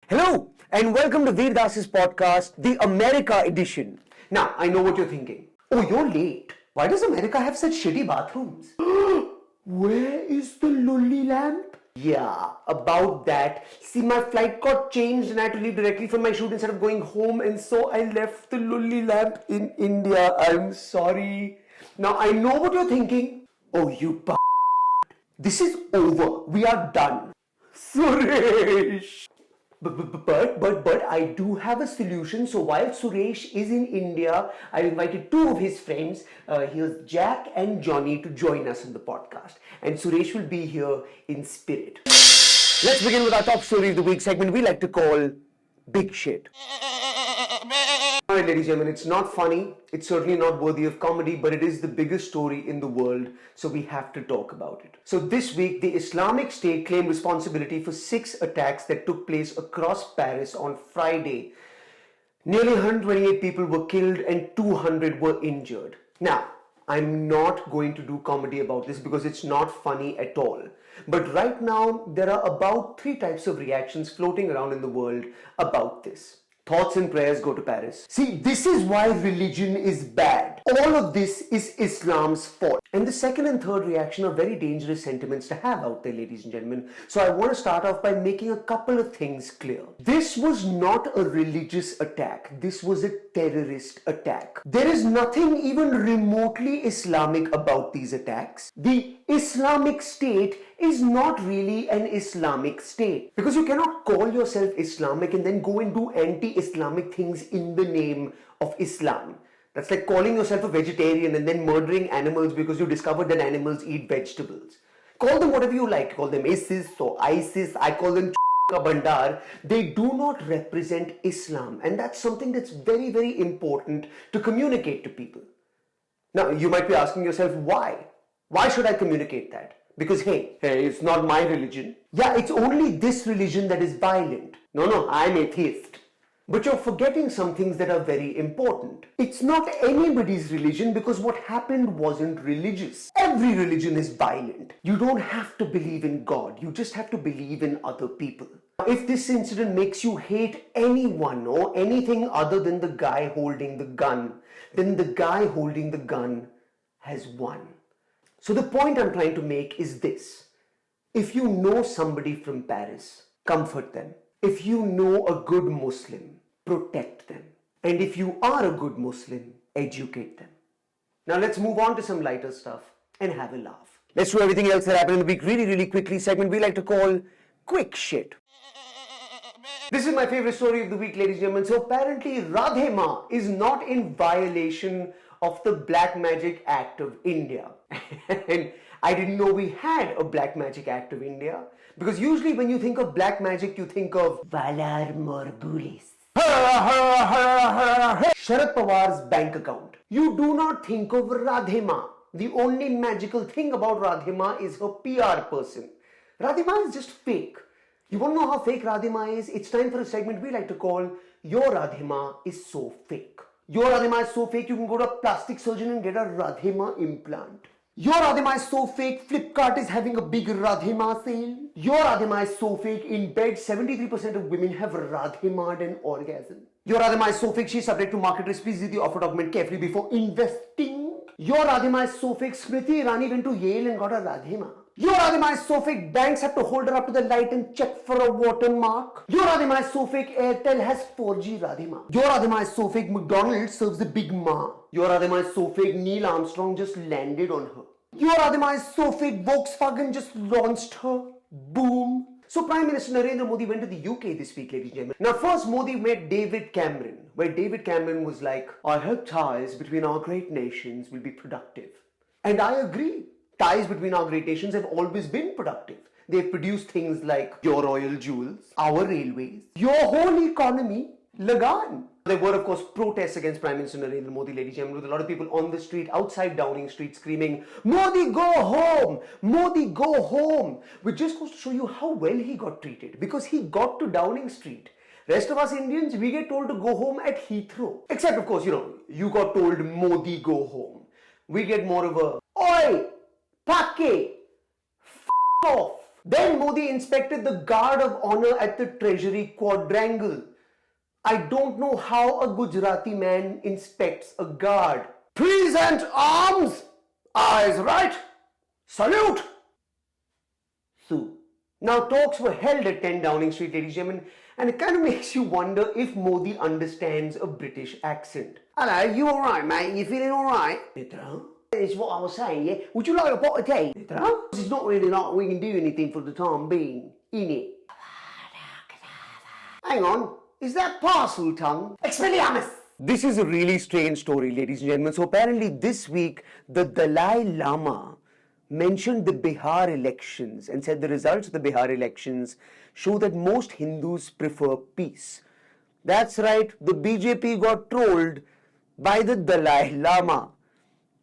Hello and welcome to Vir Das podcast, the America edition. Now, I know what you're thinking. Oh, you're late. Why does America have such shitty bathrooms? Where is the lolly lamp? Yeah, about that. See, my flight got changed and I had to leave directly from my shoot instead of going home, and so I left the lolly lamp in India. I'm sorry. Now, I know what you're thinking. Oh, you This is over. We are done. Suresh! But I do have a solution. So while Suresh is in India, I invited two of his friends. Here's Jack and Johnny to join us in the podcast. And Suresh will be here in spirit. Let's begin with our top story of the week segment we like to call Big Shit. Alright, ladies and gentlemen, it's not funny, it's certainly not worthy of comedy, but it is the biggest story in the world, so we have to talk about it. So this week, the Islamic State claimed responsibility for 6 attacks that took place across Paris on Friday. Nearly 128 people were killed and 200 were injured. Now, I'm not going to do comedy about this because it's not funny at all. But right now, there are about 3 types of reactions floating around in the world about this. Thoughts and prayers go to Paris. See, this is why religion is bad. All of this is Islam's fault. And the second and third reaction are very dangerous sentiments to have out there, ladies and gentlemen. So I want to start off by making a couple of things clear. This was not a religious attack. This was a terrorist attack. There is nothing even remotely Islamic about these attacks. The Islamic State is not really an Islamic state, because you cannot call yourself Islamic and then go and do anti-Islamic things in the name of Islam. That's like calling yourself a vegetarian and then murdering animals because you discovered that animals eat vegetables. Call them whatever you like. Call them ISIS or ISIS. I call them Bandar. They do not represent Islam, and that's something that's very, very important to communicate to people. Now, you might be asking yourself, why? Why should I communicate that? Because hey, it's not my religion. Yeah, it's only this religion that is violent. No, I'm atheist. But you're forgetting some things that are very important. It's not anybody's religion because what happened wasn't religious. Every religion is violent. You don't have to believe in God. You just have to believe in other people. If this incident makes you hate anyone or anything other than the guy holding the gun, then the guy holding the gun has won. So the point I'm trying to make is this. If you know somebody from Paris, comfort them. If you know a good Muslim, protect them. And if you are a good Muslim, educate them. Now let's move on to some lighter stuff and have a laugh. Let's do everything else that happened in the week really quickly, segment we like to call Quick Shit. This is my favorite story of the week, ladies and gentlemen. So apparently Radhe Maa is not in violation of the Black Magic Act of India. And I didn't know we had a Black Magic Act of India, because usually when you think of black magic, you think of Valar Morghulis. Sharad Pawar's bank account. You do not think of Radhe Maa. The only magical thing about Radhe Maa is her PR person. Radhe Maa is just fake. You want to know how fake Radhe Maa is? It's time for a segment we like to call Your Radhe Maa is So Fake. Your Radhe Maa is so fake, you can go to a plastic surgeon and get a Radhe Maa implant. Your Radhe Maa is so fake, Flipkart is having a big Radhe Maa sale. Your Radhe Maa is so fake, in bed 73% of women have Radhe Maa'd an orgasm. Your Radhe Maa is so fake, she is subject to market risk. Please read the offer document carefully before investing. Your Radhe Maa is so fake, Smriti Irani went to Yale and got a Radhe Maa. Your Radhe Maa is so fake, banks have to hold her up to the light and check for a watermark. Your Radhe Maa is so fake, Airtel has 4G Radhe Maa. Your Radhe Maa is so fake, McDonald's serves the Big Maa. Your Radhe Maa is so fake, Neil Armstrong just landed on her. Your Radhe Maa is so fake, Volkswagen just launched her. Boom. So Prime Minister Narendra Modi went to the UK this week, ladies and gentlemen. Now first Modi met David Cameron, where David Cameron was like, I hope ties between our great nations will be productive. And I agree. Ties between our great nations have always been productive. They've produced things like your royal jewels, our railways, your whole economy, Lagan. There were, of course, protests against Prime Minister Narendra Modi, ladies and gentlemen, with a lot of people on the street, outside Downing Street, screaming, Modi, go home! Modi, go home! Which just goes to show you how well he got treated. Because he got to Downing Street Rest of us Indians, we get told to go home at Heathrow. Except, of course, you got told Modi go home. We get more of a, oi, pake, f off. Then Modi inspected the guard of honor at the Treasury quadrangle. I don't know how a Gujarati man inspects a guard. Present arms! Eyes right! Salute! So, now talks were held at 10 Downing Street, ladies and gentlemen, and it kind of makes you wonder if Modi understands a British accent. Hello, you alright, mate? You feeling alright? It's what I was saying, yeah? Would you like a pot of tea? It's not really like we can do anything for the time being, innit? Hang on, is that parcel tongue? Expelliarmus! This is a really strange story, ladies and gentlemen. So apparently this week, the Dalai Lama mentioned the Bihar elections and said the results of the Bihar elections show that most Hindus prefer peace. That's right, the BJP got trolled by the Dalai Lama,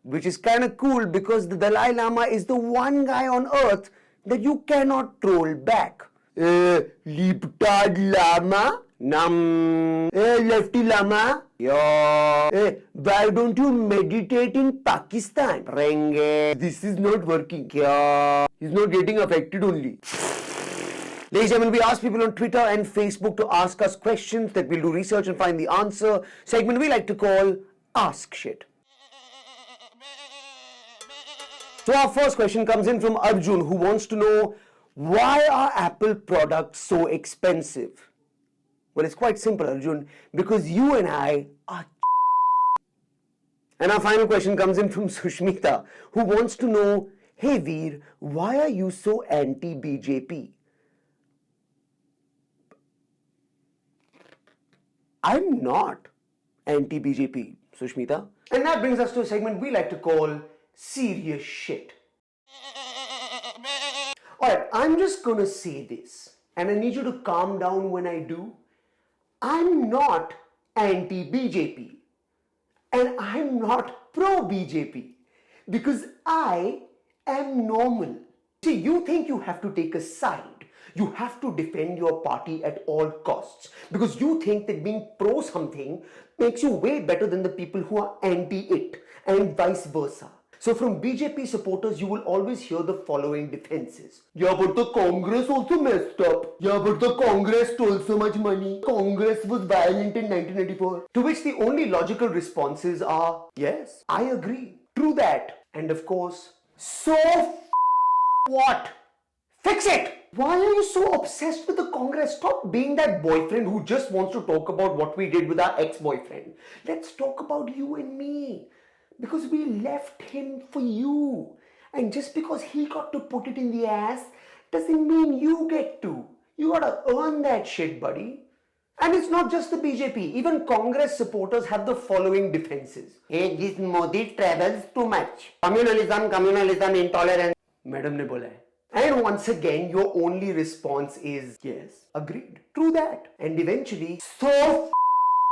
which is kind of cool because the Dalai Lama is the one guy on earth that you cannot troll back. Leaptard Lama? Nam. Lefty Lama? Yeah. Why don't you meditate in Pakistan? Renge. This is not working. Kya? He's not getting affected only. Ladies and gentlemen, we ask people on Twitter and Facebook to ask us questions that we'll do research and find the answer. Segment we like to call Ask Shit. So our first question comes in from Arjun, who wants to know, why are Apple products so expensive? Well, it's quite simple, Arjun, because you and I are. And our final question comes in from Sushmita, who wants to know, hey Veer, why are you so anti-BJP? I'm not anti-BJP, Sushmita. And that brings us to a segment we like to call Serious Shit. Alright, I'm just gonna say this, and I need you to calm down when I do. I'm not anti-BJP, and I'm not pro-BJP, because I am normal. See, you think you have to take a side. You have to defend your party at all costs, because you think that being pro something makes you way better than the people who are anti it, and vice versa. So from BJP supporters, you will always hear the following defenses. Yeah, but the Congress also messed up. Yeah, but the Congress stole so much money. Congress was violent in 1994. To which the only logical responses are, yes, I agree. True that. And of course, so what? Fix it! Why are you so obsessed with the Congress? Stop being that boyfriend who just wants to talk about what we did with our ex-boyfriend. Let's talk about you and me. Because we left him for you. And just because he got to put it in the ass doesn't mean you get to. You gotta earn that shit, buddy. And it's not just the BJP. Even Congress supporters have the following defenses. Hey, this Modi travels too much. Communalism, intolerance. Madam ne bola hai. And once again, your only response is, yes, agreed. True that. And eventually, so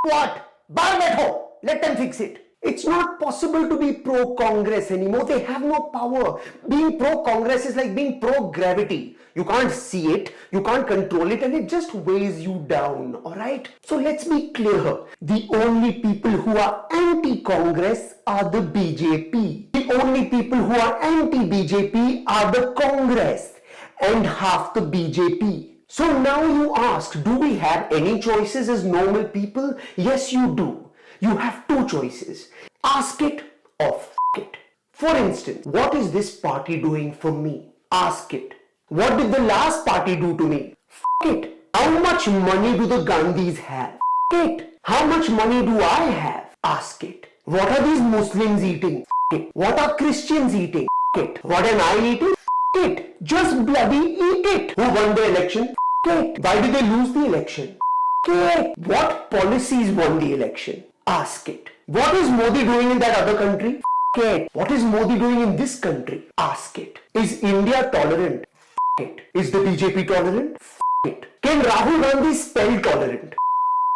what? Bar betho. Let them fix it. It's not possible to be pro-Congress anymore. They have no power. Being pro-Congress is like being pro-gravity. You can't see it, you can't control it, and it just weighs you down, alright? So let's be clear. The only people who are anti-Congress are the BJP. The only people who are anti-BJP are the Congress and half the BJP. So now you ask, do we have any choices as normal people? Yes, you do. You have two choices. Ask it or f*** it. For instance, what is this party doing for me? Ask it. What did the last party do to me? F*** it. How much money do the Gandhis have? F*** it. How much money do I have? Ask it. What are these Muslims eating? F*** it. What are Christians eating? F*** it. What am I eating? F*** it. Just bloody eat it. Who won the election? F*** it. Why did they lose the election? F*** it. What policies won the election? Ask it. What is Modi doing in that other country? F*** it. What is Modi doing in this country? Ask it. Is India tolerant? F*** it. Is the BJP tolerant? F*** it. Can Rahul Gandhi spell tolerant?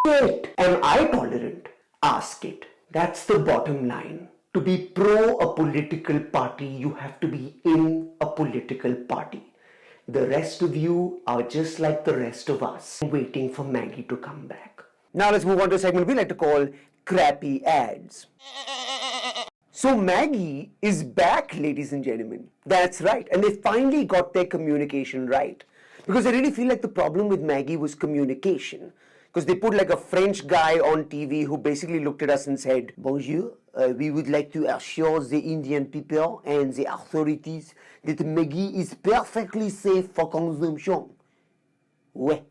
F*** it. Am I tolerant? Ask it. That's the bottom line. To be pro a political party, you have to be in a political party. The rest of you are just like the rest of us, waiting for Maggie to come back. Now let's move on to a segment we like to call crappy ads. So Maggie is back, ladies and gentlemen. That's right. And they finally got their communication right. Because I really feel like the problem with Maggie was communication. Because they put like a French guy on TV who basically looked at us and said, Bonjour, we would like to assure the Indian people and the authorities that Maggie is perfectly safe for consumption. Ouais.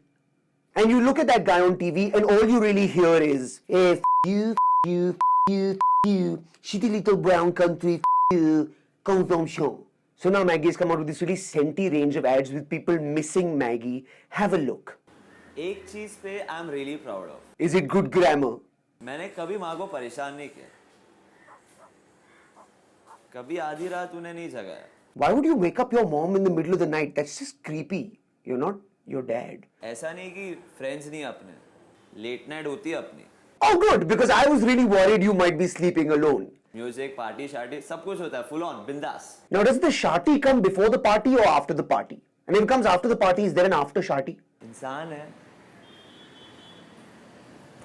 And you look at that guy on TV and all you really hear is, hey, you, you, shitty little brown country, you, consumption. So now Maggie has come out with this really scenty range of ads with people missing Maggie. Have a look. एक चीज पे I am really proud of. Is it good grammar? मैंने कभी माँ को परेशान नहीं किया. कभी आधी रात उन्हें नहीं जगाया. Why would you wake up your mom in the middle of the night? That's just creepy. You're not your dad. ऐसा नहीं कि फ्रेंड्स नहीं अपने. लेट नाइट होती है अपनी. Oh good, because I was really worried you might be sleeping alone. Music party शार्टी सब कुछ होता है फुल ऑन बिंदास. Now does the sharti come before the party or after the party? And if it comes after the party, is there an after sharti? इंसान है.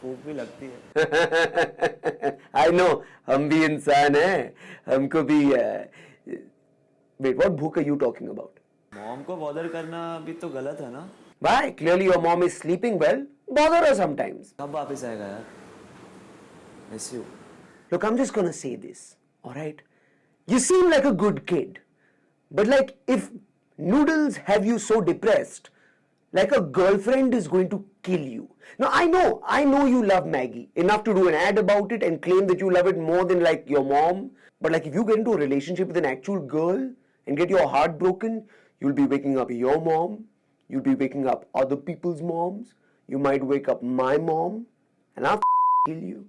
भूख भी लगती है. I know, हम भी इंसान हैं. हमको भी Wait, what book are you talking about? Mom को बॉदर करना भी तो गलत है ना. Why? Clearly your mom is sleeping well. Bother her sometimes. कब वापस आएगा यार. Miss you. Look, I'm just gonna say this, alright? You seem like a good kid. But like, if noodles have you so depressed, like a girlfriend is going to kill you. Now, I know you love Maggie enough to do an ad about it and claim that you love it more than like your mom. But like, if you get into a relationship with an actual girl and get your heart broken, you'll be waking up your mom. You'll be waking up other people's moms. You might wake up my mom and I'll kill you.